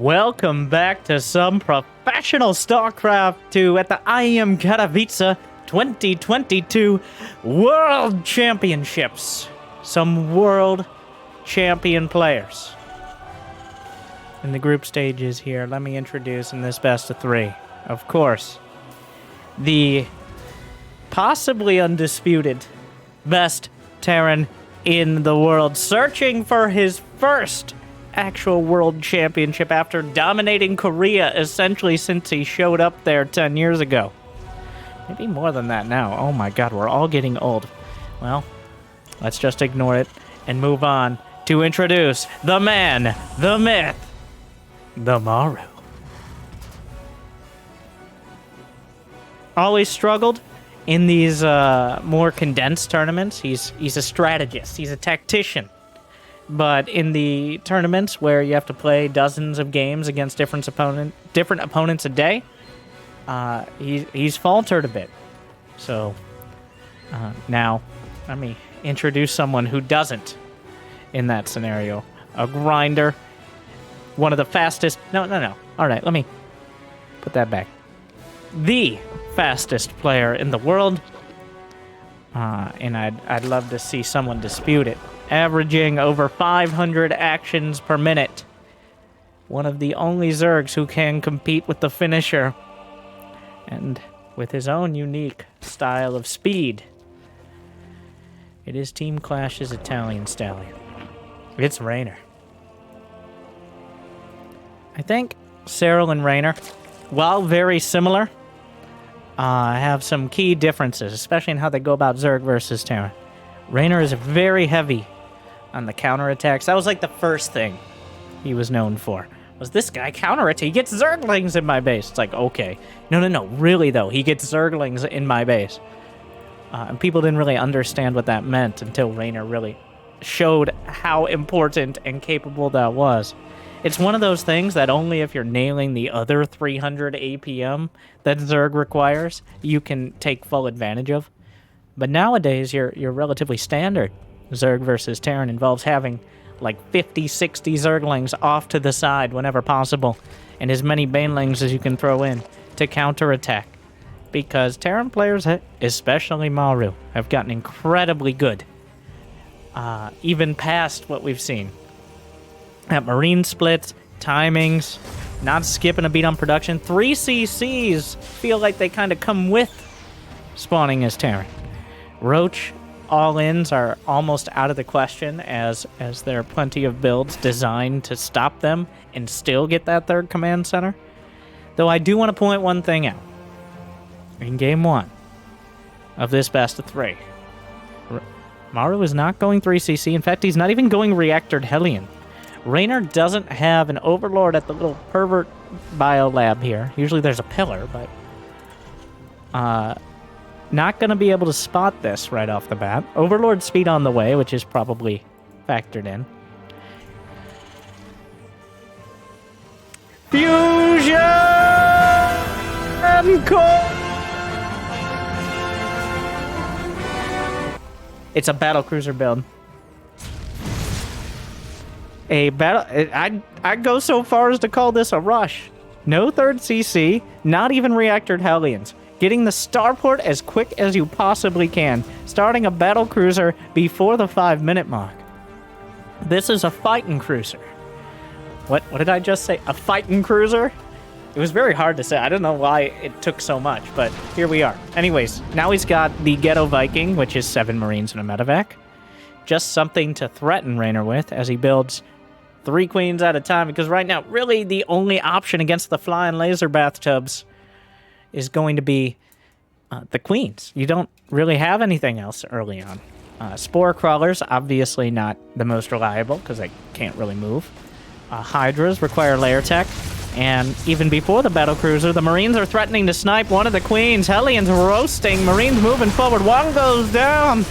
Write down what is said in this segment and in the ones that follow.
Welcome back to some professional StarCraft 2 at the IEM Katowice 2022 World Championships. Some World Champion players. In the group stages here, let me introduce in this best of three, of course, the possibly undisputed best Terran in the world, searching for his first actual world championship after dominating Korea essentially since he showed up there 10 years ago. Maybe more than that now. Oh my god, we're all getting old. Well, let's just ignore it and move on to introduce the man, the myth, the Maru. Always struggled in these more condensed tournaments. He's a strategist, he's a tactician. But in the tournaments where you have to play dozens of games against different opponents a day, he's faltered a bit. So now let me introduce someone who doesn't in that scenario. A grinder, one of the fastest. No. All right, let me put that back. The fastest player in the world, and I'd love to see someone dispute it. Averaging over 500 actions per minute. One of the only Zergs who can compete with the finisher. And with his own unique style of speed. It is Team Clash's Italian stallion. It's Reynor. I think Cyril and Reynor, while very similar, have some key differences, especially in how they go about Zerg versus Terran. Reynor is very heavy on the counterattacks. That was like the first thing he was known for. Was this guy counterattack? He gets Zerglings in my base. It's like, okay. No. Really, though, he gets Zerglings in my base. And people didn't really understand what that meant until Reynor really showed how important and capable that was. It's one of those things that only if you're nailing the other 300 APM that Zerg requires, you can take full advantage of. But nowadays, your relatively standard Zerg versus Terran involves having like 50, 60 Zerglings off to the side whenever possible, and as many Banelings as you can throw in to counterattack. Because Terran players, especially Maru, have gotten incredibly good, even past what we've seen. At Marine splits, timings, not skipping a beat on production. 3 CCs feel like they kind of come with spawning as Terran. Roach all-ins are almost out of the question as there are plenty of builds designed to stop them and still get that third command center. Though I do want to point one thing out. In game 1 of this best of 3, Maru is not going 3CC. In fact, he's not even going Reactored Hellion. Reynor doesn't have an Overlord at the little pervert bio lab here. Usually there's a pillar, but not going to be able to spot this right off the bat. Overlord speed on the way, which is probably factored in. Fusion Core! It's a battlecruiser build. I'd go so far as to call this a rush. No third CC, not even Reactored Hellions. Getting the starport as quick as you possibly can. Starting a battlecruiser before the 5-minute mark. This is a fighting cruiser. What did I just say? A fighting cruiser? It was very hard to say. I don't know why it took so much, but here we are. Anyways, now he's got the Ghetto Viking, which is 7 Marines and a medevac. Just something to threaten Reynor with as he builds 3 queens at a time, because right now, really the only option against the flying laser bathtubs is going to be the queens. You don't really have anything else early on. Spore crawlers, obviously not the most reliable, because they can't really move. Hydras require layer tech, and even before the battlecruiser, the Marines are threatening to snipe one of the queens. Hellions roasting, Marines moving forward, one goes down!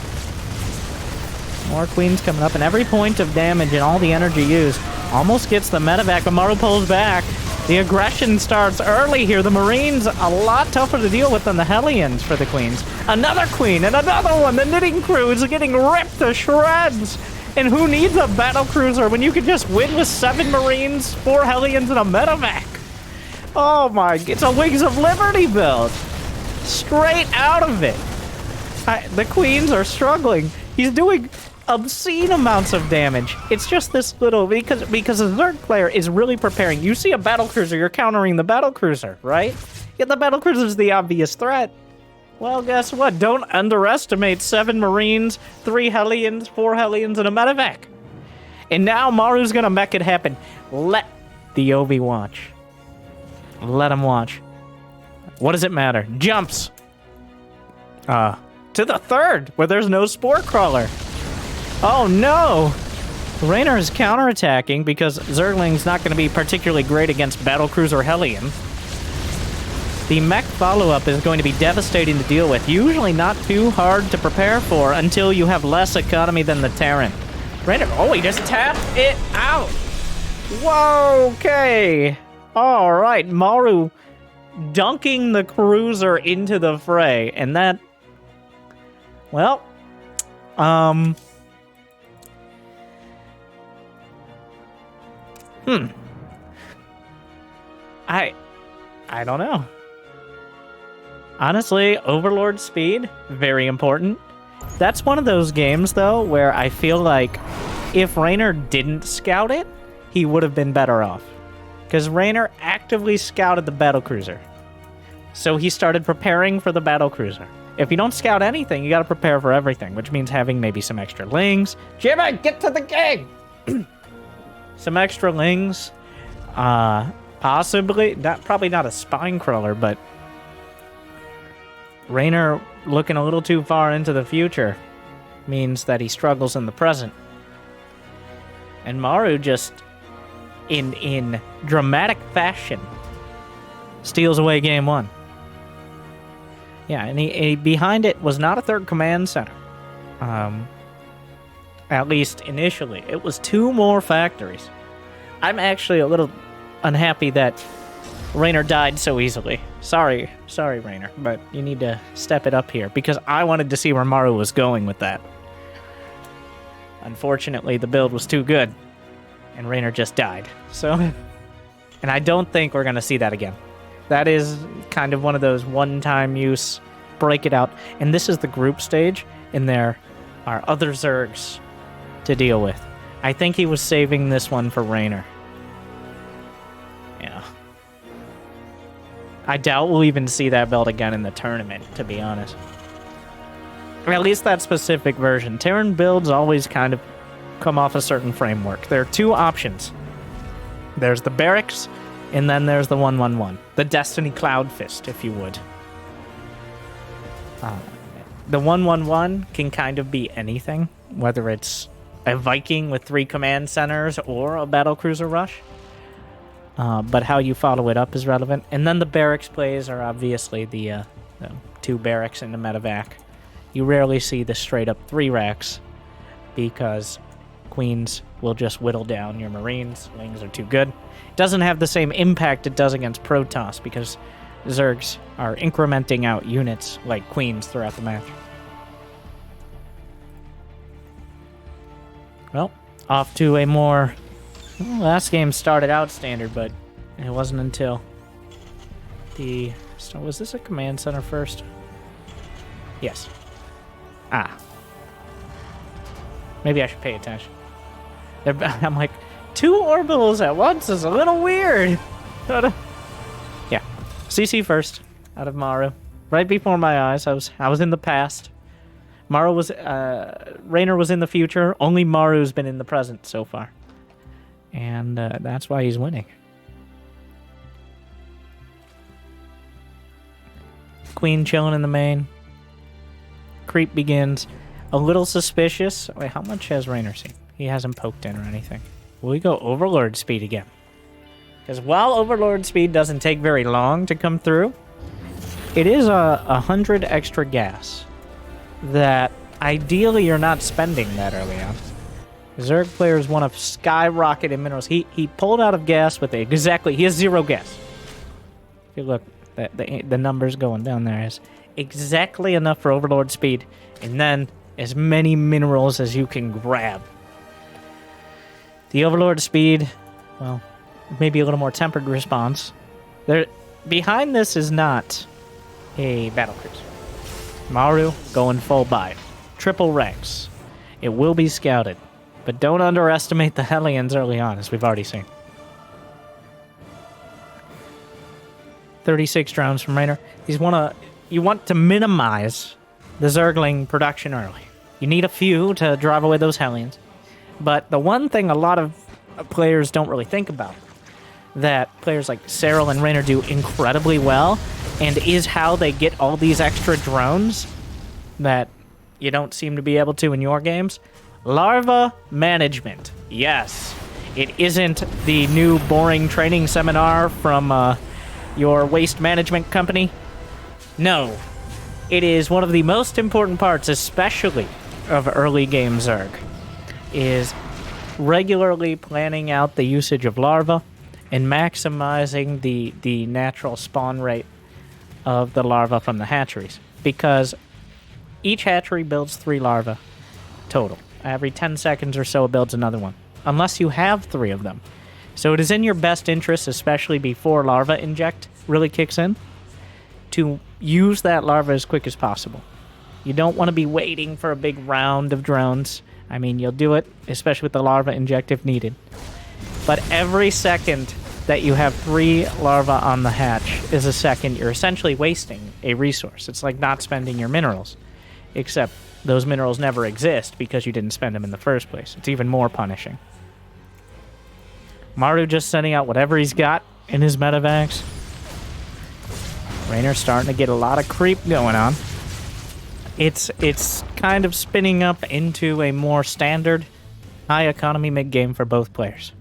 More queens coming up, and every point of damage and all the energy used almost gets the medevac, but Maru pulls back. The aggression starts early here. The Marines, a lot tougher to deal with than the Hellions for the queens. Another queen and another one. The knitting crew is getting ripped to shreds. And who needs a battlecruiser when you can just win with 7 Marines, 4 Hellions, and a medevac? Oh my, it's a Wings of Liberty build. Straight out of it. The Queens are struggling. He's doing obscene amounts of damage. It's just this little, because the Zerg player is really preparing. You see a battlecruiser, you're countering the battlecruiser, right? Yeah, the battlecruiser is the obvious threat. Well, guess what? Don't underestimate 7 Marines, 3 Hellions, 4 Hellions, and a medevac. And now Maru's gonna make it happen. Let the Ovi watch. Let him watch. What does it matter? Jumps. To the 3rd, where there's no Spore Crawler. Oh no! Reynor is counterattacking because Zergling's not going to be particularly great against Battlecruiser Hellion. The mech follow-up is going to be devastating to deal with. Usually not too hard to prepare for until you have less economy than the Terran. Reynor, oh, he just tapped it out! Whoa, okay! Alright, Maru dunking the cruiser into the fray, and that... Well... I don't know. Honestly, Overlord speed, very important. That's one of those games, though, where I feel like if Reynor didn't scout it, he would have been better off. Because Reynor actively scouted the battlecruiser. So he started preparing for the battlecruiser. If you don't scout anything, you gotta prepare for everything, which means having maybe some extra lings. Jimmy, get to the game! Some extra lings. Possibly, probably not a spine crawler, but Reynor looking a little too far into the future means that he struggles in the present. And Maru just, in dramatic fashion, steals away game 1. Yeah, and he behind it was not a 3rd command center. At least initially. It was 2 more factories. I'm actually a little unhappy that Reynor died so easily. Sorry, Reynor, but you need to step it up here, because I wanted to see where Maru was going with that. Unfortunately, the build was too good, and Reynor just died. So, and I don't think we're going to see that again. That is kind of one of those one-time use, break it out. And this is the group stage, and there are other Zergs to deal with. I think he was saving this one for Reynor. Yeah. I doubt we'll even see that build again in the tournament, to be honest. Or at least that specific version. Terran builds always kind of come off a certain framework. There are 2 options. There's the barracks, and then there's the 1-1-1. The Destiny Cloud Fist, if you would. The 1-1-1 can kind of be anything, whether it's a Viking with 3 command centers or a battlecruiser rush. But how you follow it up is relevant. And then the barracks plays are obviously the 2 barracks and the medevac. You rarely see the straight up 3 racks because Queens will just whittle down your Marines. Wings are too good. It doesn't have the same impact it does against Protoss because Zergs are incrementing out units like Queens throughout the match. Well, off to a more... Well, last game started out standard, but it wasn't until the... So was this a command center first? Yes. Maybe I should pay attention. I'm like, 2 orbitals at once is a little weird. Yeah. CC first out of Maru. Right before my eyes. I was in the past. Reynor was in the future. Only Maru's been in the present so far. And that's why he's winning. Queen chilling in the main. Creep begins. A little suspicious. Wait, how much has Reynor seen? He hasn't poked in or anything. Will we go Overlord speed again? Because while Overlord speed doesn't take very long to come through, it is 100 extra gas that ideally you're not spending that early on. Zerg players want to skyrocket in minerals. He pulled out of gas with exactly... He has 0 gas. If you look, the numbers going down there is exactly enough for Overlord speed, and then as many minerals as you can grab. The Overlord speed, well, maybe a little more tempered response. Behind this is not a battlecruiser. Maru going full buy. Triple ranks. It will be scouted. But don't underestimate the Hellions early on, as we've already seen. 36 drones from Reynor. You want to minimize the Zergling production early. You need a few to drive away those Hellions. But the one thing a lot of players don't really think about, that players like Cyril and Reynor do incredibly well, and is how they get all these extra drones that you don't seem to be able to in your games. Larva management. Yes, it isn't the new boring training seminar from your waste management company. No, it is one of the most important parts, especially of early game Zerg, is regularly planning out the usage of larva and maximizing the natural spawn rate of the larva from the hatcheries. Because each hatchery builds 3 larvae total. Every 10 seconds or so it builds another one, unless you have 3 of them. So it is in your best interest, especially before larva inject really kicks in, to use that larva as quick as possible. You don't want to be waiting for a big round of drones. I mean, you'll do it, especially with the larva inject if needed. But every second that you have 3 larvae on the hatch is a second you're essentially wasting a resource. It's like not spending your minerals, except those minerals never exist because you didn't spend them in the first place. It's even more punishing. Maru just sending out whatever he's got in his medevacs. Reynor's starting to get a lot of creep going on. It's kind of spinning up into a more standard, high economy mid-game for both players.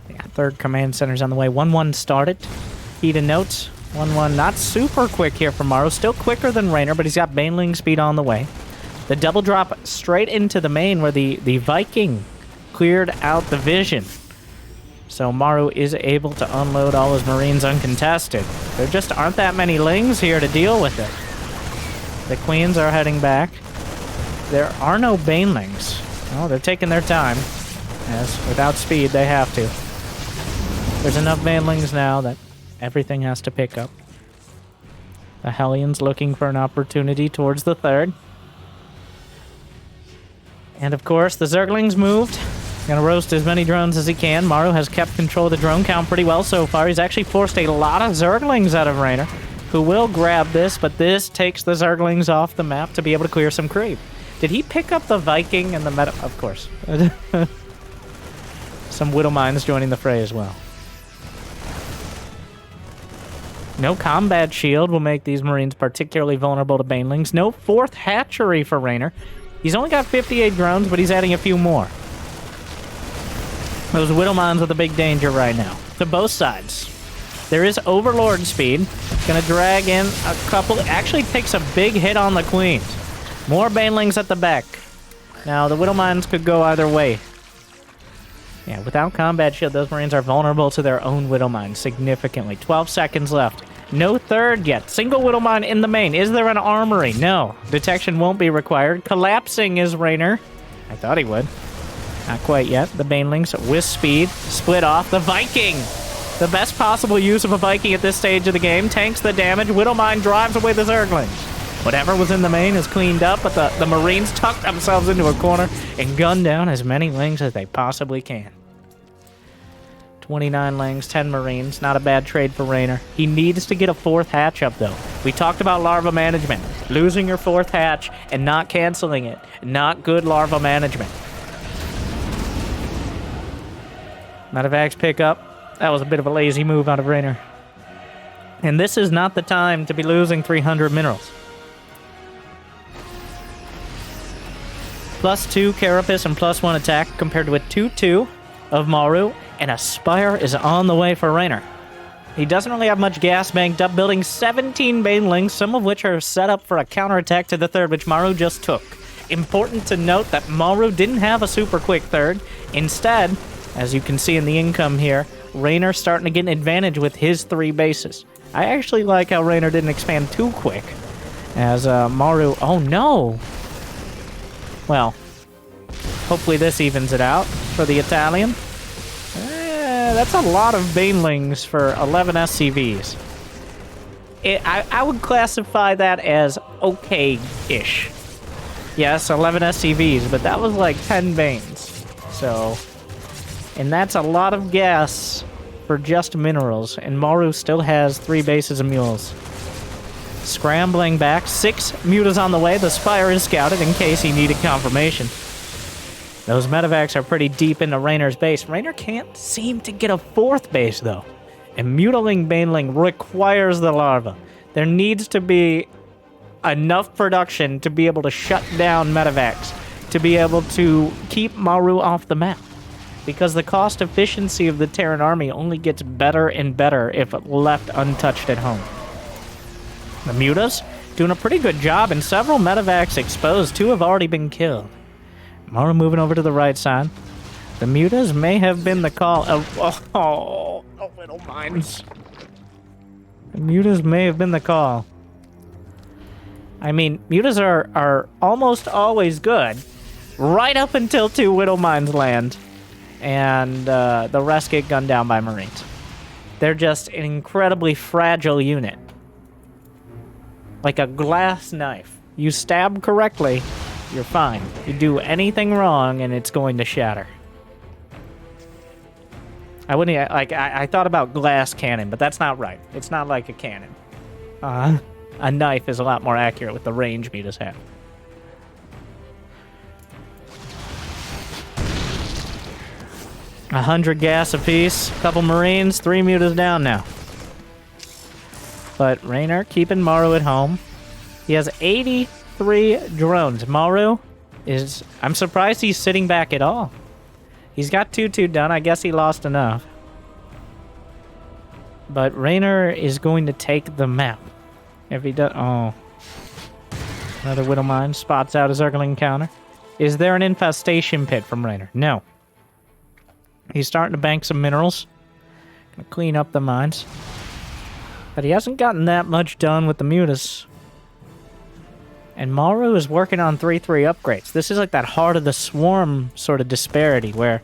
Yeah, third command center's on the way. 1-1 started. Key to notes. 1-1 not super quick here for Maru. Still quicker than Reynor, but he's got Baneling speed on the way. The double drop straight into the main where the Viking cleared out the vision. So Maru is able to unload all his Marines uncontested. There just aren't that many Lings here to deal with it. The Queens are heading back. There are no Banelings. Oh, they're taking their time. As without speed, they have to. There's enough Banelings now that everything has to pick up. The Hellions looking for an opportunity towards the third. And of course, the Zerglings moved. Gonna roast as many drones as he can. Maru has kept control of the drone count pretty well so far. He's actually forced a lot of Zerglings out of Reynor, who will grab this, but this takes the Zerglings off the map to be able to clear some creep. Did he pick up the Viking and the meta? Of course. Some Widow Mines joining the fray as well. No combat shield will make these Marines particularly vulnerable to Banelings. No 4th hatchery for Reynor. He's only got 58 drones, but he's adding a few more. Those Widow Mines are the big danger right now. To both sides. There is Overlord speed. Gonna drag in a couple. Actually takes a big hit on the Queens. More Banelings at the back. Now, the Widow Mines could go either way. Yeah, without combat shield, those Marines are vulnerable to their own Widow Mine significantly. 12 seconds left. No third yet. Single Widow Mine in the main. Is there an armory? No. Detection won't be required. Collapsing is Reynor. I thought he would. Not quite yet. The Banelings with speed. Split off. The Viking! The best possible use of a Viking at this stage of the game. Tanks the damage. Widow Mine drives away the Zerglings. Whatever was in the main is cleaned up, but the Marines tuck themselves into a corner and gun down as many Lings as they possibly can. 29 Lings, 10 Marines. Not a bad trade for Reynor. He needs to get a 4th hatch up, though. We talked about larva management. Losing your 4th hatch and not canceling it. Not good larva management. Medevacs pick up. That was a bit of a lazy move out of Reynor. And this is not the time to be losing 300 minerals. +2 Carapace and +1 attack compared to a 2-2 of Maru, and a Spire is on the way for Reynor. He doesn't really have much gas banked up, building 17 Banelings, some of which are set up for a counterattack to the third, which Maru just took. Important to note that Maru didn't have a super quick third. Instead, as you can see in the income here, Reynor starting to get an advantage with his 3 bases. I actually like how Reynor didn't expand too quick, as Maru... Oh no! Well, hopefully this evens it out. for the Italian. That's a lot of banelings for 11 SCVs. I would classify that as okay-ish. Yes, 11 SCVs, but that was like 10 Banes. So, and that's a lot of gas for just minerals, and Maru still has 3 bases of mules. Scrambling back, 6 mutas on the way. The Spire is scouted in case he needed confirmation. Those medevacs are pretty deep into Reynor's base. Reynor can't seem to get a 4th base, though. And Mutiling Baneling requires the larva. There needs to be enough production to be able to shut down medevacs, to be able to keep Maru off the map. Because the cost efficiency of the Terran army only gets better and better if left untouched at home. The mutas doing a pretty good job, and several medevacs exposed. 2 have already been killed. Maru moving over to the right side. The mutas may have been the call of... Oh, little mines. The mutas may have been the call. I mean, mutas are almost always good, right up until 2 Widow Mines land, and the rest get gunned down by Marines. They're just an incredibly fragile unit. Like a glass knife. You stab correctly, you're fine. You do anything wrong, and it's going to shatter. I wouldn't, like, I thought about glass cannon, but that's not right. It's not like a cannon. A knife is a lot more accurate with the range mutas have. $100 gas apiece, couple Marines, 3 mutas down now. But Reynor keeping Maru at home. He has 83 drones. Maru is... I'm surprised he's sitting back at all. He's got 2-2 done. I guess he lost enough. But Reynor is going to take the map. If he does... Oh. Another Widow Mine spots out a Zergling counter. Is there an infestation pit from Reynor? No. He's starting to bank some minerals. Gonna clean up the mines. But he hasn't gotten that much done with the mutas. And Maru is working on 3-3 upgrades. This is like that Heart of the Swarm sort of disparity, where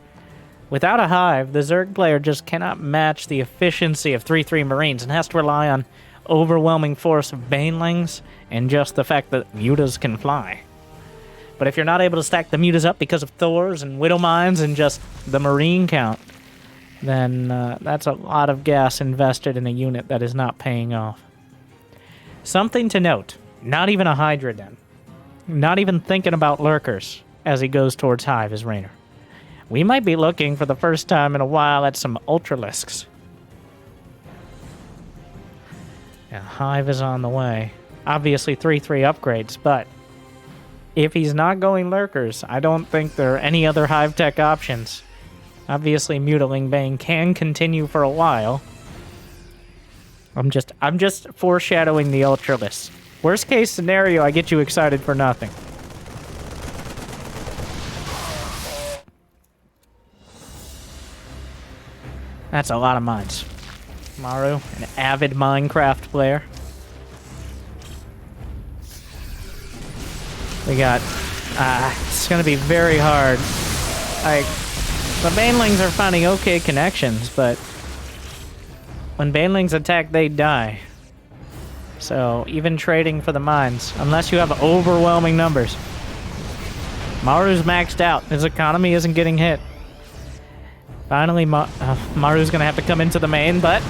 without a hive, the Zerg player just cannot match the efficiency of 3-3 Marines and has to rely on overwhelming force of Banelings and just the fact that mutas can fly. But if you're not able to stack the mutas up because of Thors and Widow Mines and just the Marine count, then that's a lot of gas invested in a unit that is not paying off. Something to note, not even a Hydra Den. Not even thinking about lurkers as he goes towards Hive as Reynor. We might be looking for the first time in a while at some Ultralisks. Yeah, Hive is on the way. Obviously 3-3 upgrades, but if he's not going lurkers, I don't think there are any other Hive tech options. Obviously, Mutiling Bane can continue for a while. I'm just foreshadowing the Ultralisk. Worst case scenario, I get you excited for nothing. That's a lot of mines. Maru, an avid Minecraft player. We got... it's gonna be very hard. The Banelings are finding okay connections, but when Banelings attack, they die. So, even trading for the mines, unless you have overwhelming numbers. Maru's maxed out. His economy isn't getting hit. Finally, Maru's gonna have to come into the main, but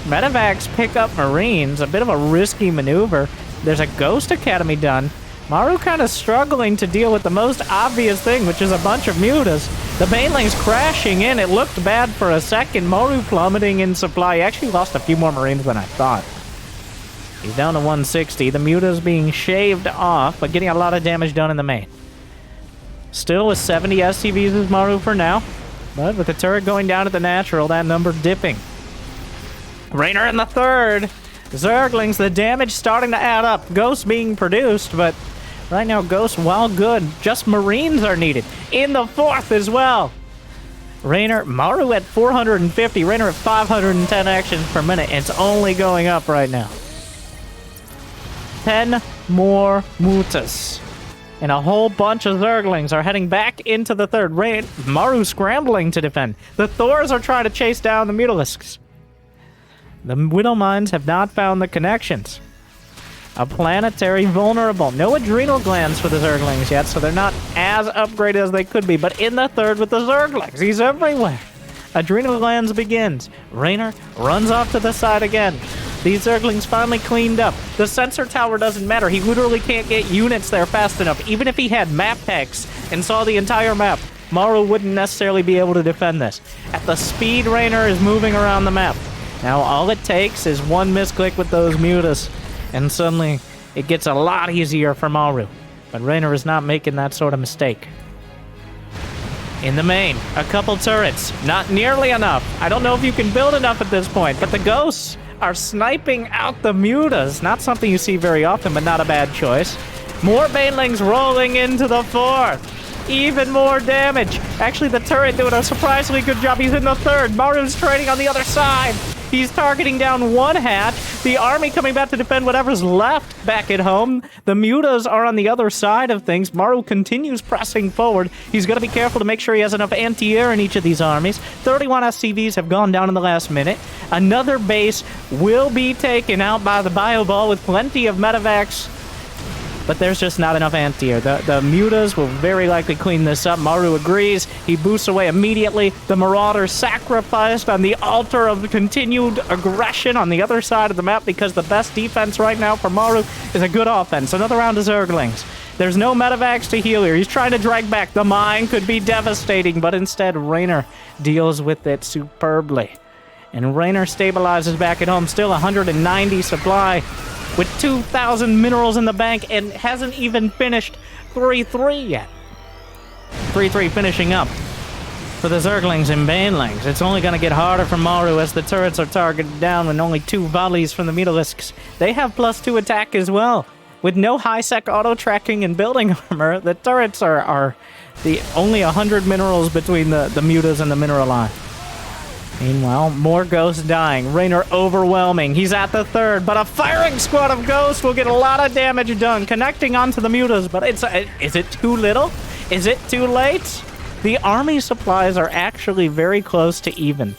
medevacs pick up Marines. A bit of a risky maneuver. There's a Ghost Academy done. Maru kind of struggling to deal with the most obvious thing, which is a bunch of mutas. The Banelings crashing in. It looked bad for a second. Maru plummeting in supply. He actually lost a few more Marines than I thought. He's down to 160. The mutas being shaved off, but getting a lot of damage done in the main. Still with 70 SCVs is Maru for now. But with the turret going down at the natural, that number dipping. Reynor in the third. Zerglings, the damage starting to add up. Ghosts being produced, but right now Ghosts, while good, just Marines are needed. In the fourth as well. Reynor, Maru at 450, Reynor at 510 actions per minute, and it's only going up right now. 10 more mutas. And a whole bunch of Zerglings are heading back into the third. Maru scrambling to defend. The Thors are trying to chase down the Mutalisks. The Widow Mines have not found the connections. A planetary vulnerable. No adrenal glands for the Zerglings yet, so they're not as upgraded as they could be. But in the third with the Zerglings, he's everywhere. Adrenal glands begins. Reynor runs off to the side again. These Zerglings finally cleaned up. The sensor tower doesn't matter. He literally can't get units there fast enough. Even if he had map packs and saw the entire map, Maru wouldn't necessarily be able to defend this. At the speed Reynor is moving around the map. Now all it takes is one misclick with those mutas, and suddenly it gets a lot easier for Maru. But Reynor is not making that sort of mistake. In the main, a couple turrets. Not nearly enough. I don't know if you can build enough at this point, but the ghosts are sniping out the mutas. Not something you see very often, but not a bad choice. More banelings rolling into the fourth. Even more damage. Actually, the turret doing a surprisingly good job. He's in the third. Maru's trading on the other side. He's targeting down one hatch. The army coming back to defend whatever's left back at home. The mutas are on the other side of things. Maru continues pressing forward. He's got to be careful to make sure he has enough anti-air in each of these armies. 31 SCVs have gone down in the last minute. Another base will be taken out by the bio ball with plenty of medevacs. But there's just not enough anti-air. The mutas will very likely clean this up. Maru agrees. He boosts away immediately. The Marauders sacrificed on the altar of continued aggression on the other side of the map because the best defense right now for Maru is a good offense. Another round of Zerglings. There's no medevacs to heal here. He's trying to drag back. The mine could be devastating, but instead Reynor deals with it superbly. And Reynor stabilizes back at home. Still 190 supply. With 2,000 minerals in the bank and hasn't even finished 3-3 yet. 3-3 finishing up for the Zerglings and Banelings. It's only going to get harder for Maru as the turrets are targeted down with only 2 volleys from the Mutalisks. They have +2 attack as well. With no high-sec auto-tracking and building armor, the turrets are the only 100 minerals between the mutas and the mineral line. Meanwhile, more ghosts dying. Reynor overwhelming. He's at the third, but a firing squad of ghosts will get a lot of damage done, connecting onto the mutas. But is it too little? Is it too late? The army supplies are actually very close to even.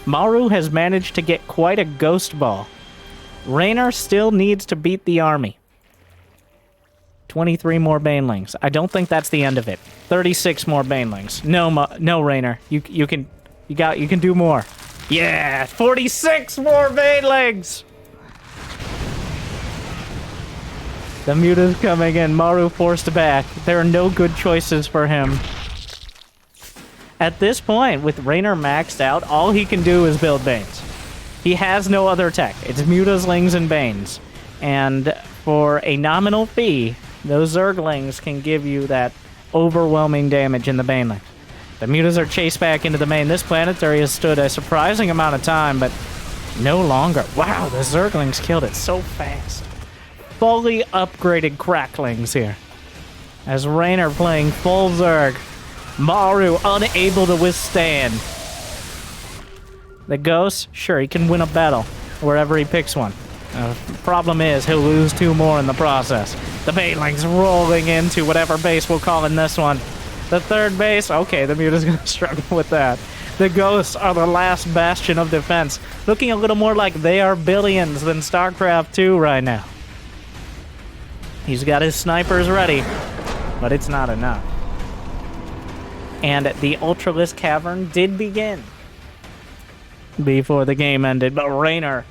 Maru has managed to get quite a ghost ball. Reynor still needs to beat the army. 23 more Banelings. I don't think that's the end of it. 36 more Banelings. No, Reynor. You can do more. Yeah, 46 more Banelings! The muta's coming in. Maru forced back. There are no good choices for him. At this point, with Reynor maxed out, all he can do is build Banes. He has no other tech. It's mutas, lings, and Banes. And for a nominal fee, those Zerglings can give you that overwhelming damage in the Baneling. The mutas are chased back into the main. This planetary has stood a surprising amount of time, but no longer. Wow, the Zerglings killed it so fast. Fully upgraded cracklings here. As Reynor playing full Zerg. Maru unable to withstand. The Ghost, sure, he can win a battle wherever he picks one. The problem is he'll lose 2 more in the process. The Banelings rolling into whatever base we'll call in this one. The third base, okay, the muta's gonna struggle with that. The Ghosts are the last bastion of defense, looking a little more like they are billions than StarCraft 2 right now. He's got his snipers ready, but it's not enough. And the Ultralisk Cavern did begin before the game ended, but Reynor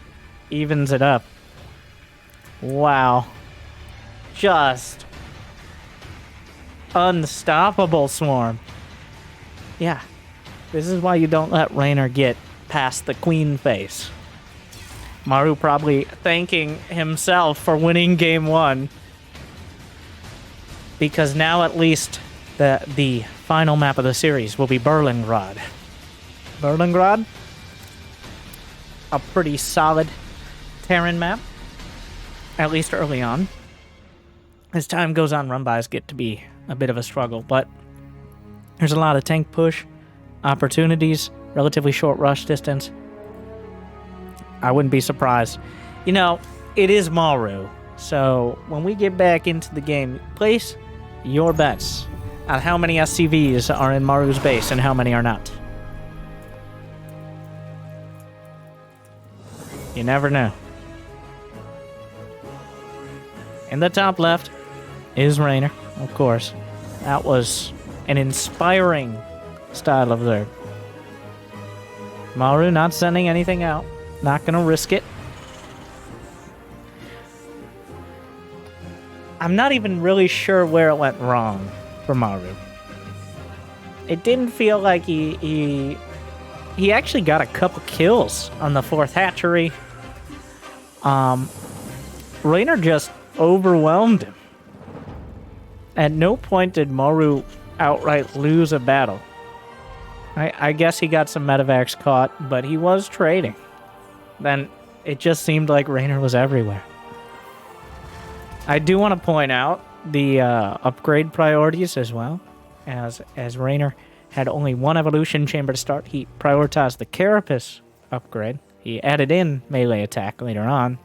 evens it up. Wow. Just unstoppable swarm. Yeah, this is why you don't let Reynor get past the queen phase. Maru probably thanking himself for winning game 1, because now at least the final map of the series will be Berlingrad. Berlingrad? A pretty solid Terran map, at least early on. As time goes on, run-bys get to be a bit of a struggle, but there's a lot of tank push, opportunities, relatively short rush distance. I wouldn't be surprised. You know, it is Maru, so when we get back into the game, place your bets on how many SCVs are in Maru's base and how many are not. You never know. In the top left is Reynor, of course. That was an inspiring style of Zerg. Maru not sending anything out. Not gonna risk it. I'm not even really sure where it went wrong for Maru. It didn't feel like he actually got a couple kills on the 4th hatchery. Reynor just overwhelmed him. At no point did Maru outright lose a battle. I guess he got some medevacs caught, but he was trading. Then it just seemed like Reynor was everywhere. I do want to point out the upgrade priorities as well. As Reynor had only one evolution chamber to start, he prioritized the Carapace upgrade. He added in melee attack later on.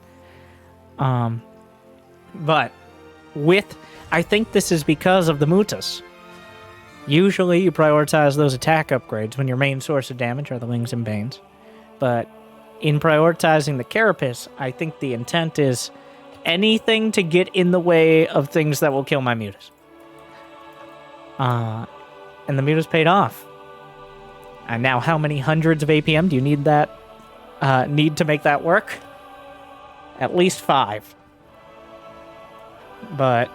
But I think this is because of the Mutas. Usually you prioritize those attack upgrades when your main source of damage are the Wings and Banes. But in prioritizing the Carapace, I think the intent is anything to get in the way of things that will kill my Mutas. And the Mutas paid off. And now how many hundreds of APM do you need to make that work? At least 5. But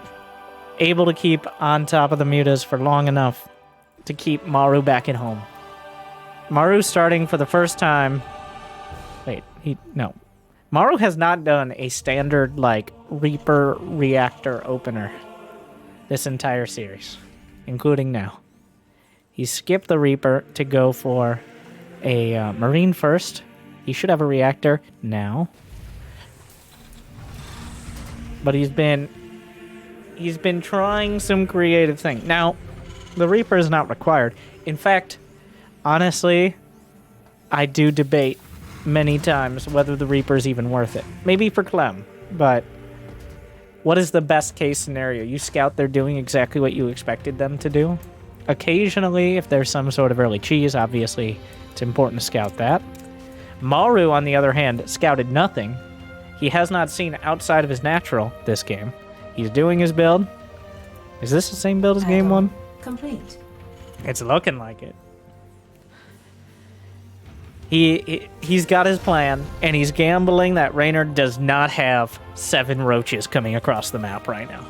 able to keep on top of the Mutas for long enough to keep Maru back at home. Maru starting for the first time. Maru has not done a standard, Reaper reactor opener this entire series, including now. He skipped the Reaper to go for a Marine first. He should have a reactor now. But he's been trying some creative thing. Now, the Reaper is not required. In fact, honestly, I do debate many times whether the Reaper is even worth it. Maybe for Clem, but what is the best case scenario? You scout they're doing exactly what you expected them to do. Occasionally, if there's some sort of early cheese, obviously it's important to scout that. Maru, on the other hand, scouted nothing. He has not seen outside of his natural this game. He's doing his build. Is this the same build as game 1? Complete. It's looking like it. He's got his plan, and he's gambling that Reynor does not have 7 roaches coming across the map right now.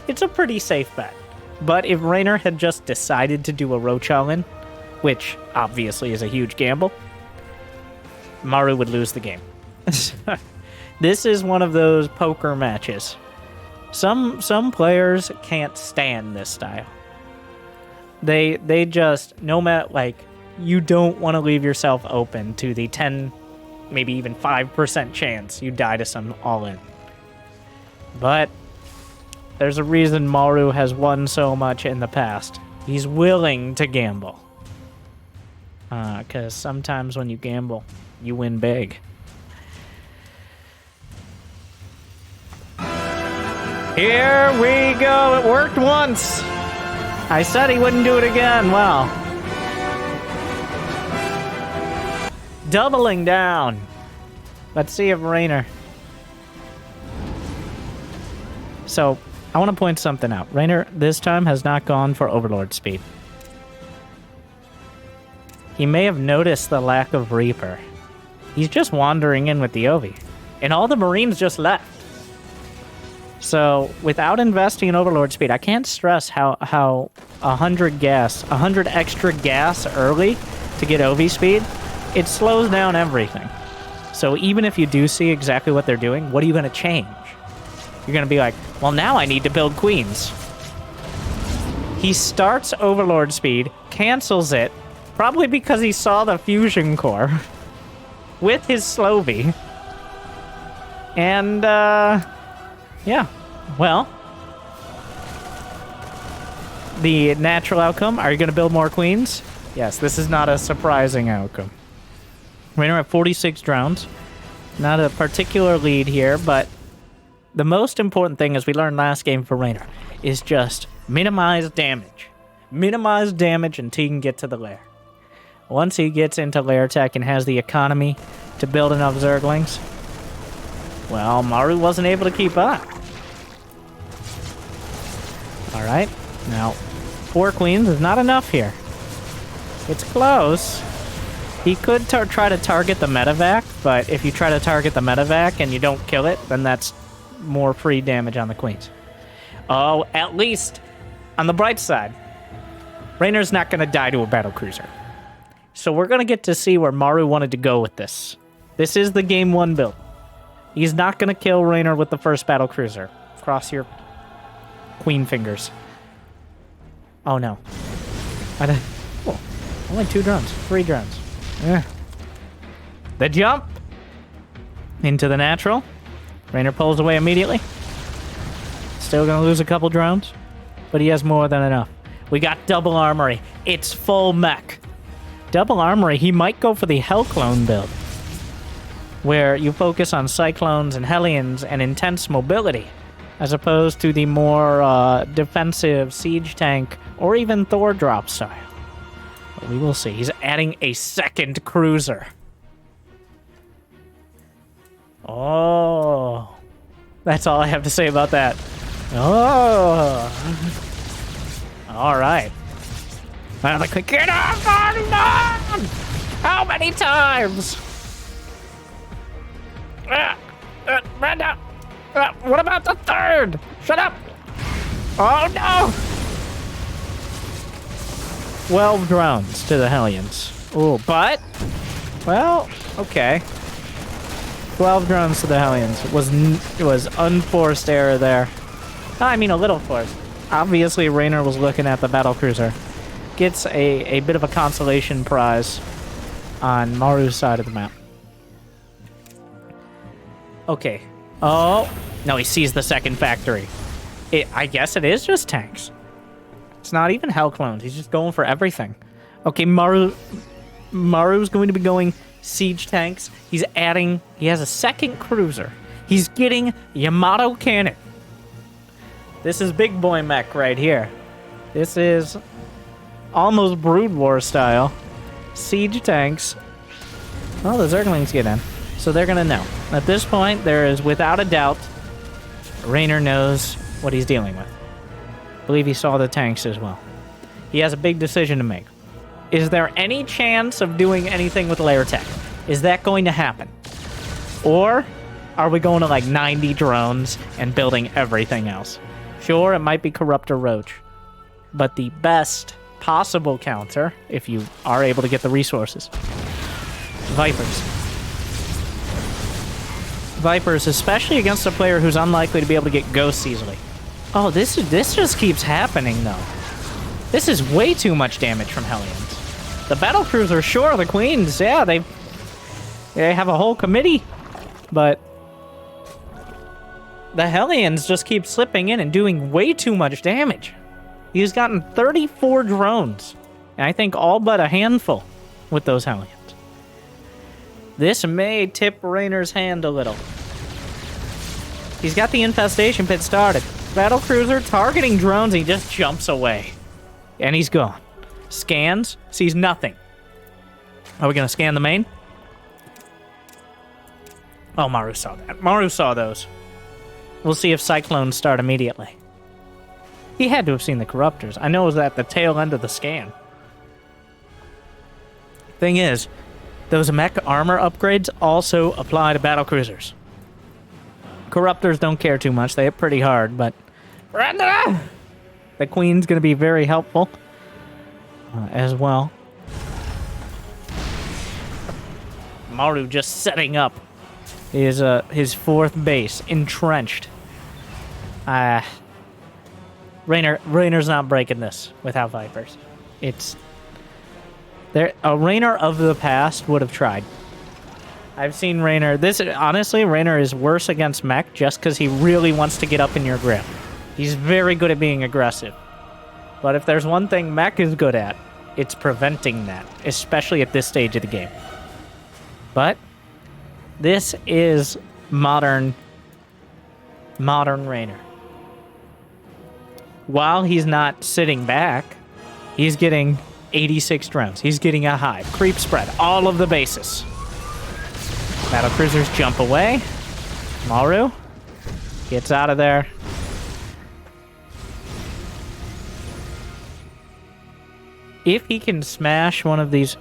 It's a pretty safe bet. But if Reynor had just decided to do a roach all-in, which obviously is a huge gamble, Maru would lose the game. This is one of those poker matches. Some players can't stand this style. They just, no matter, you don't want to leave yourself open to the 10, maybe even 5% chance you die to some all-in. But there's a reason Maru has won so much in the past. He's willing to gamble. Because sometimes when you gamble, you win big. Here we go. It worked once. I said he wouldn't do it again. Well, doubling down. Let's see if Reynor. So, I want to point something out. Reynor this time has not gone for Overlord speed. He may have noticed the lack of Reaper. He's just wandering in with the Ovi. And all the Marines just left. So, without investing in Overlord speed, I can't stress how 100 extra gas early to get OV speed, it slows down everything. So even if you do see exactly what they're doing, what are you going to change? You're going to be like, well, now I need to build queens. He starts Overlord speed, cancels it, probably because he saw the fusion core with his Slovy. And, yeah, well, the natural outcome, are you going to build more queens? Yes, this is not a surprising outcome. Reynor at 46 drones. Not a particular lead here, but the most important thing, as we learned last game for Reynor, is just minimize damage. Minimize damage until you can get to the lair. Once he gets into lair tech and has the economy to build enough Zerglings, well, Maru wasn't able to keep up. Alright, now 4 queens is not enough here. It's close. He could try to target the medevac, but if you try to target the medevac and you don't kill it, then that's more free damage on the queens. Oh, at least on the bright side, Reynor's not going to die to a battlecruiser. So we're going to get to see where Maru wanted to go with this. This is the game 1 build. He's not going to kill Reynor with the first battlecruiser. Cross your queen fingers. Oh no. Oh, only 2 drones. 3 drones. The jump into the natural. Reynor pulls away immediately. Still gonna lose a couple drones, but he has more than enough. We got double armory. It's full mech. Double armory, he might go for the Hell Clone build, where you focus on Cyclones and Hellions and intense mobility, as opposed to the more defensive Siege Tank or even Thor drop style. But we will see. He's adding a second cruiser. Oh. That's all I have to say about that. Oh. All right. Get off on! How many times? Brenda! What about the third? Shut up! Oh no! 12 drones to the Hellions. Ooh, but... Well, okay. 12 drones to the Hellions. It was unforced error there. I mean, a little forced. Obviously, Reynor was looking at the battlecruiser. Gets a bit of a consolation prize on Maru's side of the map. Okay. Oh, no, he sees the second factory. I guess it is just tanks. It's not even Hell Clones. He's just going for everything. Okay, Maru's going to be going siege tanks. He has a second cruiser. He's getting Yamato cannon. This is big boy mech right here. This is almost Brood War style. Siege tanks. Oh, the Zerglings get in. So they're going to know. At this point, there is without a doubt, Reynor knows what he's dealing with. I believe he saw the tanks as well. He has a big decision to make. Is there any chance of doing anything with lair tech? Is that going to happen? Or are we going to like 90 drones and building everything else? Sure, it might be Corruptor Roach, but the best possible counter, if you are able to get the resources, Vipers. Vipers, especially against a player who's unlikely to be able to get ghosts easily. Oh, this just keeps happening, though. This is way too much damage from Hellions. The battlecruiser, sure, the queens, yeah, they have a whole committee, but the Hellions just keep slipping in and doing way too much damage. He's gotten 34 drones, and I think all but a handful with those Hellions. This may tip Reynor's hand a little. He's got the infestation pit started. Battlecruiser targeting drones, and he just jumps away. And he's gone. Scans, sees nothing. Are we going to scan the main? Oh, Maru saw that. Maru saw those. We'll see if Cyclones start immediately. He had to have seen the Corruptors. I know it was at the tail end of the scan. Thing is, those mech armor upgrades also apply to battlecruisers. Corruptors don't care too much. They hit pretty hard, but the Queen's going to be very helpful as well. Maru just setting up his fourth base, entrenched. Reynor's not breaking this without Vipers. A Reynor of the past would have tried. I've seen Reynor. Honestly, Reynor is worse against mech just because he really wants to get up in your grip. He's very good at being aggressive. But if there's one thing mech is good at, it's preventing that, especially at this stage of the game. But this is modern Reynor. while he's not sitting back, he's getting 86 drones. He's getting a hive, creep spread, all of the bases. Battlecruisers jump away. Maru gets out of there. If he can smash one of these...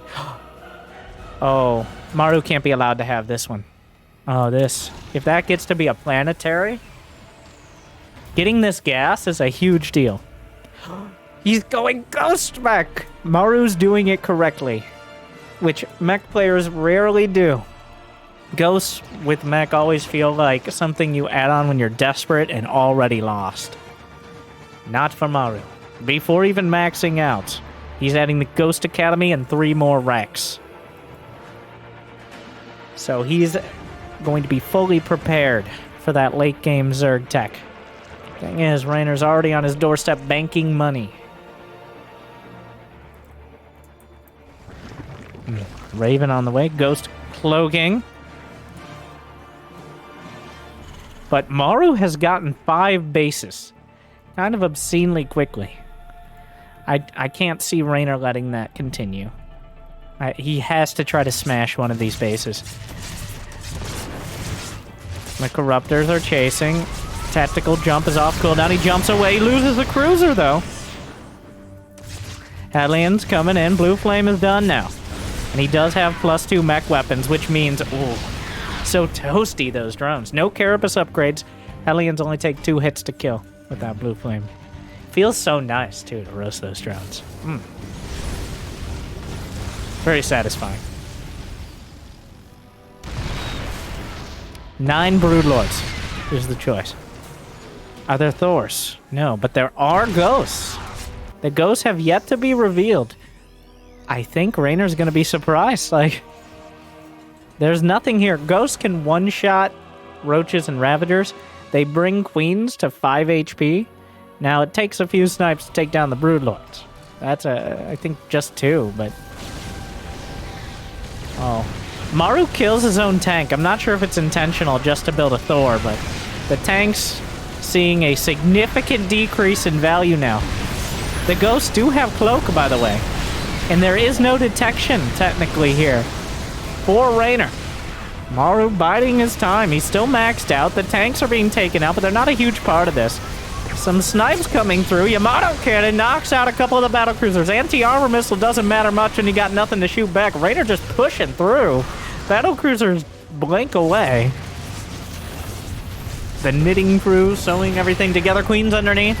Oh, Maru can't be allowed to have this one. Oh, this. If that gets to be a planetary, getting this gas is a huge deal. He's going Ghost Mech! Maru's doing it correctly, which mech players rarely do. Ghosts with mech always feel like something you add on when you're desperate and already lost. Not for Maru. Before even maxing out, he's adding the Ghost Academy and 3 more racks. So he's going to be fully prepared for that late game Zerg tech. Thing is, Reynor's already on his doorstep banking money. Raven on the way, Ghost cloaking. But Maru has gotten 5 bases. Kind of obscenely quickly. I can't see Reynor letting that continue. He has to try to smash one of these bases. The Corruptors are chasing. Tactical jump is off cooldown. He jumps away, loses the cruiser though. Hellions coming in. Blue Flame is done now. And he does have +2 mech weapons, which means, ooh, so toasty, those drones. No Carapace upgrades. Hellions only take 2 hits to kill with that Blue Flame. Feels so nice, too, to roast those drones. Very satisfying. 9 Broodlords is the choice. Are there Thors? No, but there are Ghosts. The Ghosts have yet to be revealed. I think Reynor's going to be surprised. Like, there's nothing here. Ghosts can one-shot Roaches and Ravagers. They bring Queens to 5 HP. Now, it takes a few snipes to take down the Broodlords. That's, I think, just 2, but... Oh. Maru kills his own tank. I'm not sure if it's intentional just to build a Thor, but the tank's seeing a significant decrease in value now. The Ghosts do have Cloak, by the way. And there is no detection, technically, here for Reynor. Maru biding his time. He's still maxed out. The tanks are being taken out, but they're not a huge part of this. Some snipes coming through. Yamato Cannon knocks out a couple of the battlecruisers. Anti-armor missile doesn't matter much when you got nothing to shoot back. Reynor just pushing through. Battlecruisers blink away. The knitting crew sewing everything together. Queens underneath.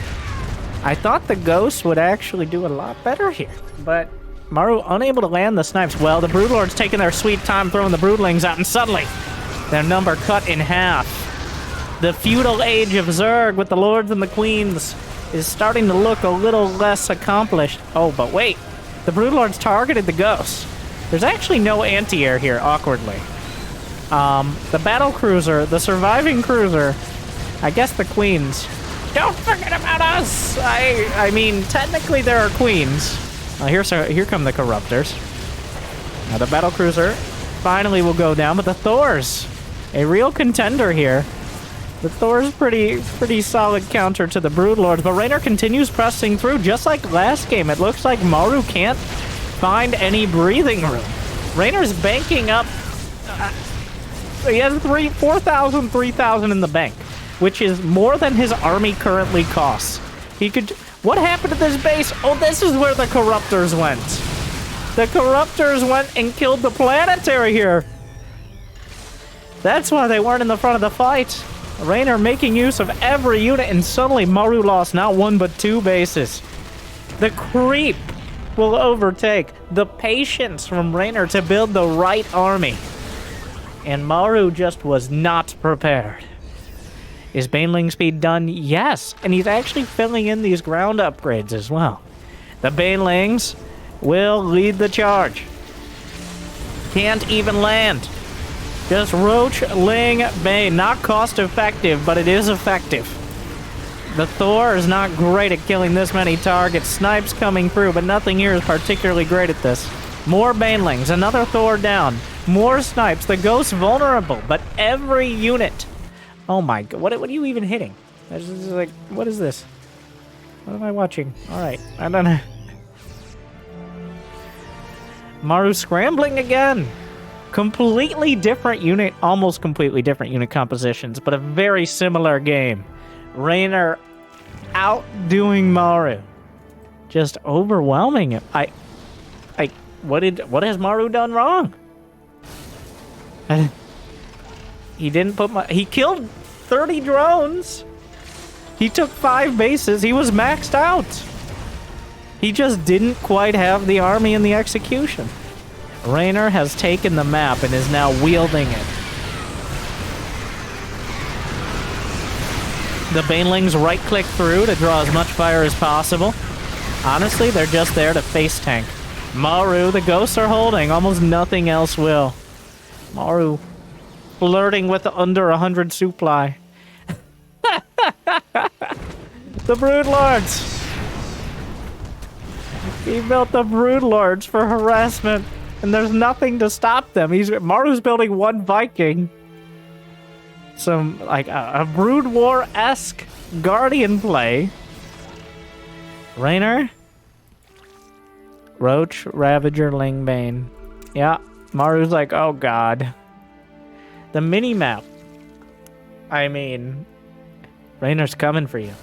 I thought the Ghosts would actually do a lot better here, but Maru unable to land the snipes. Well, the Broodlords taking their sweet time throwing the Broodlings out, and suddenly their number cut in half. The feudal age of Zerg with the Lords and the Queens is starting to look a little less accomplished. Oh, but wait. The Broodlords targeted the Ghosts. There's actually no anti-air here, awkwardly. The battlecruiser, the surviving cruiser, I guess the Queens. Don't forget about us! I mean, technically there are Queens. Here come the Corruptors. Now the battlecruiser finally will go down, but the Thors, a real contender here. The Thor's pretty solid counter to the Broodlords, but Reynor continues pressing through. Just like last game, it looks like Maru can't find any breathing room. Reynor's banking up. He has 4,000, 3,000 in the bank, which is more than his army currently costs. He could... What happened to this base? Oh, this is where the Corruptors went. The Corruptors went and killed the planetary here. That's why they weren't in the front of the fight. Reynor making use of every unit, and suddenly Maru lost not 1 but 2 bases. The creep will overtake the patience from Reynor to build the right army. And Maru just was not prepared. Is Baneling speed done? Yes, and he's actually filling in these ground upgrades as well. The Banelings will lead the charge. Can't even land. Just Roach, Ling, Bane. Not cost effective, but it is effective. The Thor is not great at killing this many targets. Snipes coming through, but nothing here is particularly great at this. More Banelings, another Thor down. More snipes. The Ghost vulnerable, but every unit... Oh my god, what are you even hitting? Like, what is this? What am I watching? Alright, I don't know. Maru scrambling again. Completely different unit, almost completely different unit compositions, but a very similar game. Reynor outdoing Maru. Just overwhelming him. What has Maru done wrong? He didn't put he killed 30 drones. He took 5 bases. He was maxed out. He just didn't quite have the army and the execution. Reynor has taken the map and is now wielding it. The banelings right-click through to draw as much fire as possible. Honestly, they're just there to face tank. Maru, the ghosts are holding. Almost nothing else will. Maru flirting with the under 100 supply. The Broodlords! He built the Broodlords for harassment, and there's nothing to stop them. Maru's building 1 Viking. Some, like, a Brood War-esque Guardian play. Reynor. Roach, Ravager, Lingbane. Yeah, Maru's like, oh god. The mini-map. I mean, Reynor's coming for you.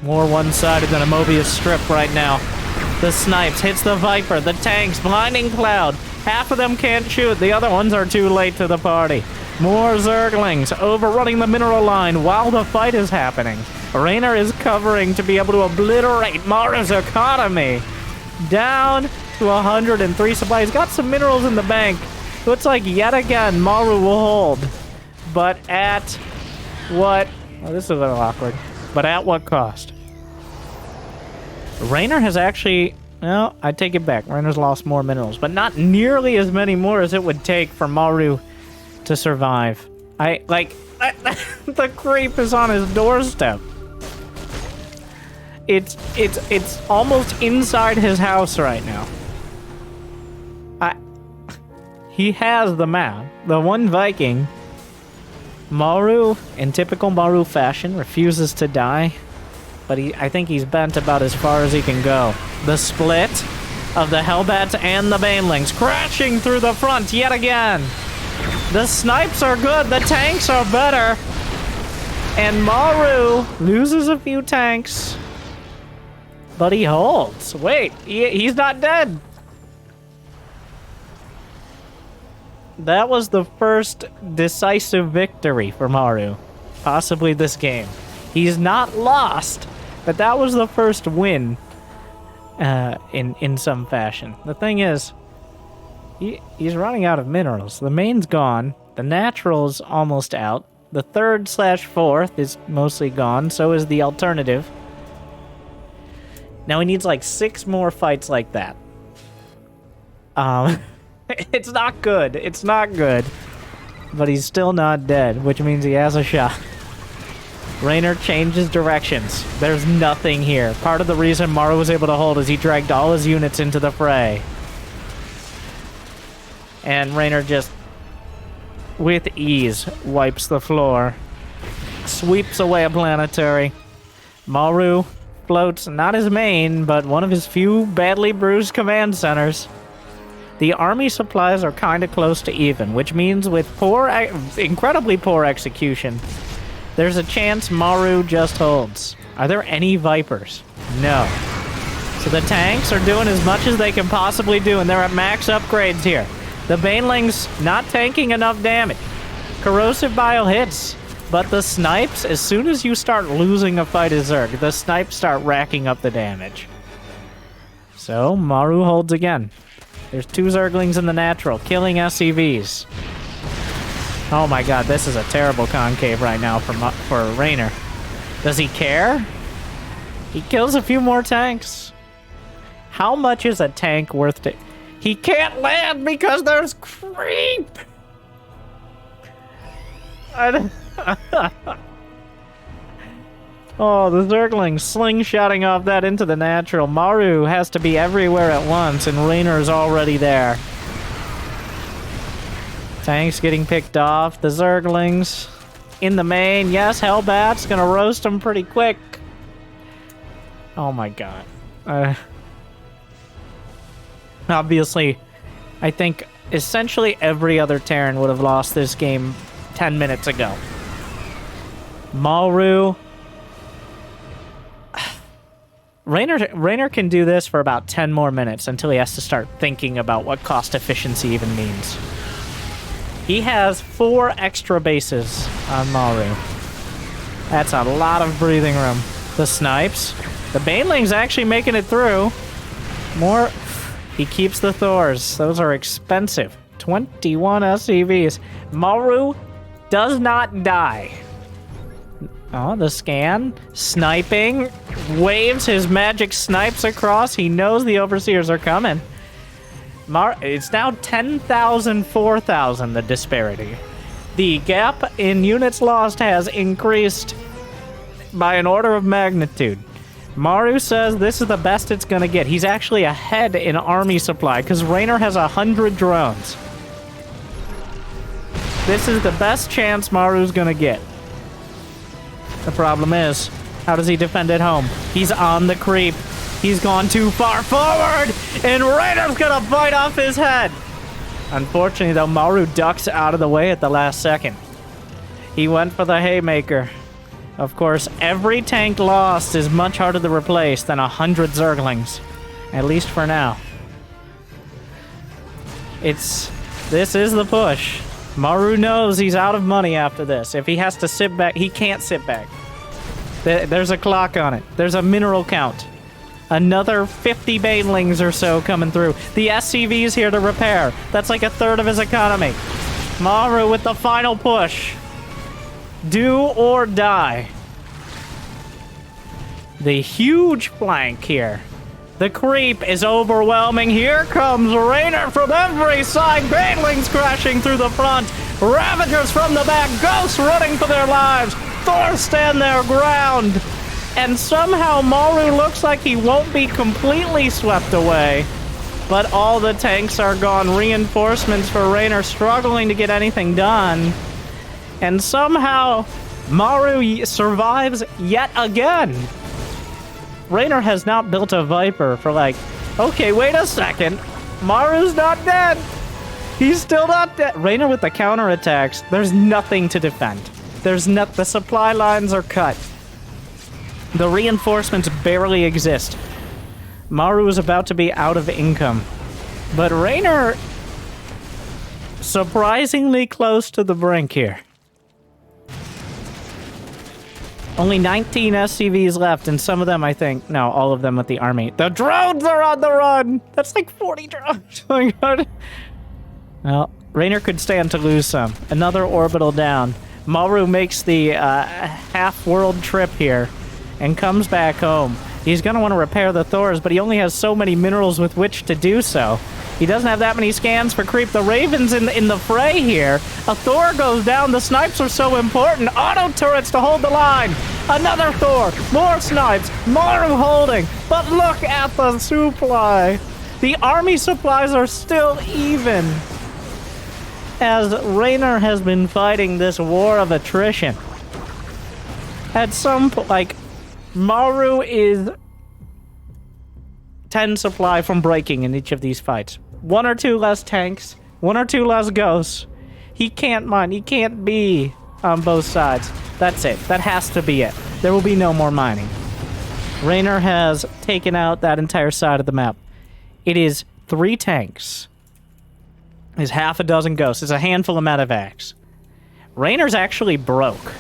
More one-sided than a Mobius strip right now. The snipes hits the Viper, the tanks, blinding cloud. Half of them can't shoot, the other ones are too late to the party. More Zerglings overrunning the mineral line while the fight is happening. Reynor is covering to be able to obliterate Maru's economy. Down to 103 supply. He's got some minerals in the bank. Looks like yet again Maru will hold. But at what? Oh, this is a little awkward. But at what cost? Reynor has actually... No, I take it back. Reynor's lost more minerals, but not nearly as many more as it would take for Maru to survive. The creep is on his doorstep. It's almost inside his house right now. He has the map. The 1 Viking. Maru, in typical Maru fashion, refuses to die. But I think he's bent about as far as he can go. The split of the Hellbats and the Banelings crashing through the front yet again. The snipes are good. The tanks are better. And Maru loses a few tanks. But he holds. Wait, he's not dead. That was the first decisive victory for Maru. Possibly this game. He's not lost, but that was the first win in some fashion. The thing is, he's running out of minerals. The main's gone. The natural's almost out. The 3rd/4th is mostly gone. So is the alternative. Now he needs like 6 more fights like that. It's not good. It's not good. But he's still not dead, which means he has a shot. Reynor changes directions. There's nothing here. Part of the reason Maru was able to hold is he dragged all his units into the fray. And Reynor just, with ease, wipes the floor. Sweeps away a planetary. Maru floats not his main, but one of his few badly bruised command centers. The army supplies are kind of close to even, which means with incredibly poor execution, there's a chance Maru just holds. Are there any Vipers? No. So the tanks are doing as much as they can possibly do, and they're at max upgrades here. The Banelings not tanking enough damage. Corrosive Bile hits, but the snipes, as soon as you start losing a fight as Zerg, the snipes start racking up the damage. So Maru holds again. There's 2 Zerglings in the natural, killing SCVs. Oh my god, this is a terrible concave right now for Reynor. Does he care? He kills a few more tanks. How much is a tank worth to... He can't land because there's creep! Oh, the Zerglings slingshotting off that into the natural. Maru has to be everywhere at once, and Reynor's already there. Tanks getting picked off. The Zerglings in the main. Yes, Hellbat's gonna roast them pretty quick. Oh my god. Obviously, I think essentially every other Terran would have lost this game 10 minutes ago. Maru. Reynor can do this for about 10 more minutes until he has to start thinking about what cost efficiency even means. He has 4 extra bases on Maru. That's a lot of breathing room. The snipes. The baneling's actually making it through. More. He keeps the Thors. Those are expensive. 21 SCVs. Maru does not die. Oh, the scan. Sniping. Waves his magic snipes across. He knows the Overseers are coming. It's now 10,000, 4,000, the disparity. The gap in units lost has increased by an order of magnitude. Maru says this is the best it's gonna get. He's actually ahead in army supply because Reynor has 100 drones. This is the best chance Maru's gonna get. The problem is, how does he defend at home? He's on the creep. He's gone too far forward, and Reynor's gonna bite off his head. Unfortunately, though, Maru ducks out of the way at the last second. He went for the haymaker. Of course, every tank lost is much harder to replace than 100 Zerglings. At least for now. This is the push. Maru knows he's out of money after this. If he has to sit back, he can't sit back. There's a clock on it. There's a mineral count. Another 50 banelings or so coming through. The SCV's here to repair. That's like a third of his economy. Maru with the final push. Do or die. The huge flank here. The creep is overwhelming. Here comes Reynor from every side. Banelings crashing through the front. Ravagers from the back. Ghosts running for their lives. Thor stand their ground. And somehow Maru looks like he won't be completely swept away. But all the tanks are gone. Reinforcements for Reynor struggling to get anything done. And somehow Maru survives yet again. Reynor has not built a Viper for like, okay, wait a second. Maru's not dead. He's still not dead. Reynor with the counterattacks. There's nothing to defend. The supply lines are cut. The reinforcements barely exist. Maru is about to be out of income. But Reynor surprisingly close to the brink here. Only 19 SCVs left, and some of them, I think, no, all of them with the army. The drones are on the run! That's like 40 drones. Oh my god. Well, Reynor could stand to lose some. Another orbital down. Maru makes the half-world trip here and comes back home. He's going to want to repair the Thors, but he only has so many minerals with which to do so. He doesn't have that many scans for creep. The Raven's in the fray here. A Thor goes down. The snipes are so important. Auto turrets to hold the line. Another Thor. More snipes. Maru holding. But look at the supply. The army supplies are still even. As Reynor has been fighting this war of attrition. At some point, like, Maru is 10 supply from breaking in each of these fights. 1 or 2 less tanks, 1 or 2 less ghosts. He can't mine. He can't be on both sides. That's it. That has to be it. There will be no more mining. Reynor has taken out that entire side of the map. It is 3 tanks. It's half a dozen ghosts. It's a handful of medevacs. Reynor's actually broke.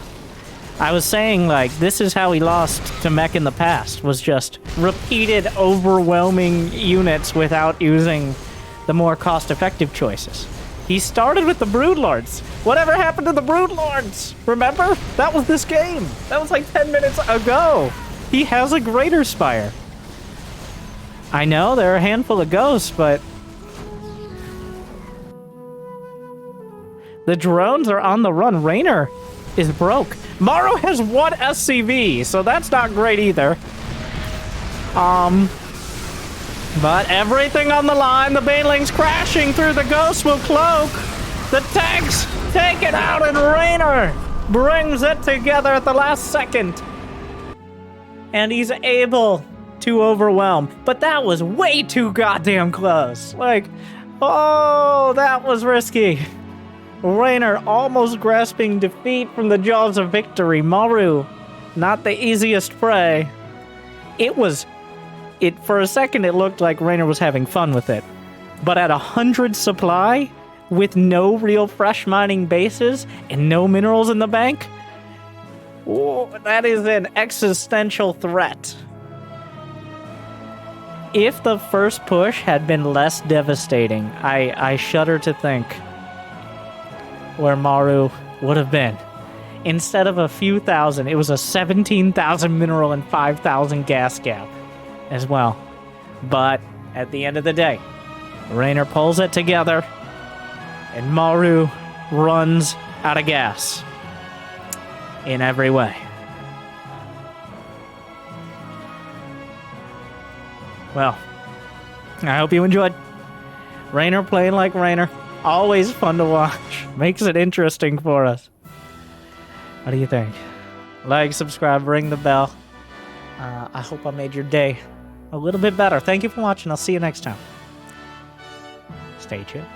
I was saying, like, this is how he lost to mech in the past, was just repeated overwhelming units without using the more cost-effective choices. He started with the Broodlords. Whatever happened to the Broodlords? Remember? That was this game. That was like 10 minutes ago. He has a Greater Spire. I know, there are a handful of ghosts, but the drones are on the run. Reynor is broke. Maru has 1 SCV, so that's not great either. But everything on the line, the banelings crashing through, the ghosts will cloak. The tanks take it out, and Reynor brings it together at the last second. And he's able to overwhelm. But that was way too goddamn close. Like, oh, that was risky. Reynor almost grasping defeat from the jaws of victory. Maru, not the easiest prey. For a second, it looked like Reynor was having fun with it. But at 100 supply, with no real fresh mining bases and no minerals in the bank, ooh, that is an existential threat. If the first push had been less devastating, I shudder to think where Maru would have been. Instead of a few thousand, it was a 17,000 mineral and 5,000 gas gap as well. But at the end of the day, Reynor pulls it together, and Maru runs out of gas in every way. Well, I hope you enjoyed. Reynor playing like Reynor. Always fun to watch. Makes it interesting for us. What do you think? Like, subscribe, ring the bell. I hope I made your day a little bit better. Thank you for watching. I'll see you next time. Stay tuned.